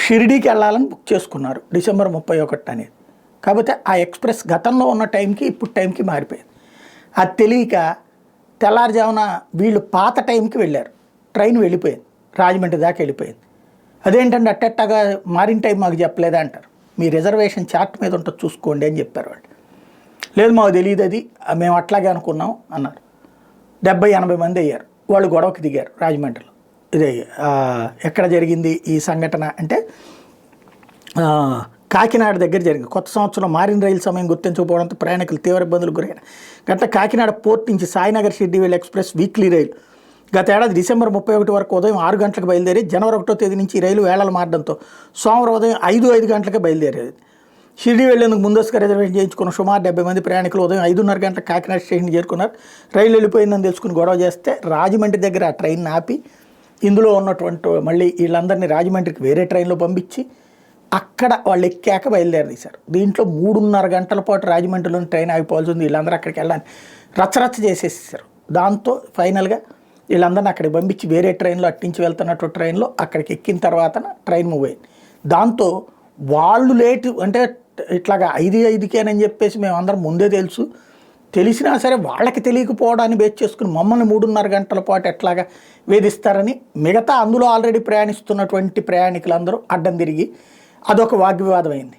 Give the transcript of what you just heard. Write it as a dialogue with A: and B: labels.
A: షిరిడీకి వెళ్ళాలని బుక్ చేసుకున్నారు డిసెంబర్ 31 అనేది. కాకపోతే ఆ ఎక్స్ప్రెస్ గతంలో ఉన్న టైంకి ఇప్పుడు టైంకి మారిపోయింది. అది తెలియక తెల్లారుజామున వీళ్ళు పాత టైంకి వెళ్ళారు, ట్రైన్ వెళ్ళిపోయింది, రాజమండ్రి దాకా వెళ్ళిపోయింది. అదేంటంటే అట్టగా మారిన టైం మాకు చెప్పలేదా అంటారు. మీ రిజర్వేషన్ చార్ట్ మీద ఉంటుంది చూసుకోండి అని చెప్పారు వాళ్ళు. లేదు మాకు తెలియదు, అది మేము అట్లాగే అనుకున్నాం అన్నారు. 70-80 మంది అయ్యారు. వాళ్ళు గొడవకి దిగారు రాజమండ్రిలో. ఇదే ఎక్కడ జరిగింది ఈ సంఘటన అంటే కాకినాడ దగ్గర జరిగింది. కొత్త సంవత్సరం మారిన రైలు సమయం గుర్తించకపోవడంతో ప్రయాణికులు తీవ్ర ఇబ్బందులకు గురైన గంట కాకినాడ పోర్ట్ నుంచి సాయినగర్ షిర్డీ వెళ్ళే ఎక్స్ప్రెస్ వీక్లీ రైలు గత ఏడాది డిసెంబర్ 31 వరకు ఉదయం 6 గంటలకు బయలుదేరి జనవరి 1వ తేదీ నుంచి ఈ రైలు వేళలు మారడంతో సోమవారం ఉదయం 5 గంటలకే బయలుదేరేది. షిర్డీ వెళ్లేందుకు ముందస్తుగా రిజర్వేషన్ చేయించుకున్న సుమారు 70 మంది ప్రయాణికులు ఉదయం 5:30 గంటలకు కాకినాడ స్టేషన్కి చేరుకున్నారు. రైలు వెళ్ళిపోయిందని తెలుసుకుని గొడవ చేస్తే రాజమండ్రి దగ్గర ఆ ట్రైన్ ఆపి ఇందులో ఉన్నటువంటి మళ్ళీ వీళ్ళందరినీ రాజమండ్రికి వేరే ట్రైన్లో పంపించి అక్కడ వాళ్ళు ఎక్కాక బయలుదేరదీశారు. దీంట్లో 3:30 గంటల పాటు రాజమండ్రిలోని ట్రైన్ ఆగిపోవాల్సి ఉంది. వీళ్ళందరూ అక్కడికి వెళ్ళాలని రచ్చరచ్చ చేసేసారు. దాంతో ఫైనల్గా వీళ్ళందరినీ అక్కడికి పంపించి వేరే ట్రైన్లో అట్టించి వెళ్తున్నట్టు ట్రైన్లో అక్కడికి ఎక్కిన తర్వాత ట్రైన్ మూవ్ అయింది. దాంతో వాళ్ళు లేటు అంటే ఇట్లాగా 5:05కేనని చెప్పేసి మేమందరం ముందే తెలిసినా సరే వాళ్ళకి తెలియకపోవడాన్ని బేస్ చేసుకుని మమ్మల్ని 3:30 గంటల పాటు ఎట్లాగా వేధిస్తారని మిగతా అందులో ఆల్రెడీ ప్రయాణిస్తున్నటువంటి ప్రయాణికులందరూ అడ్డం తిరిగి అదొక వాగ్వివాదం అయింది.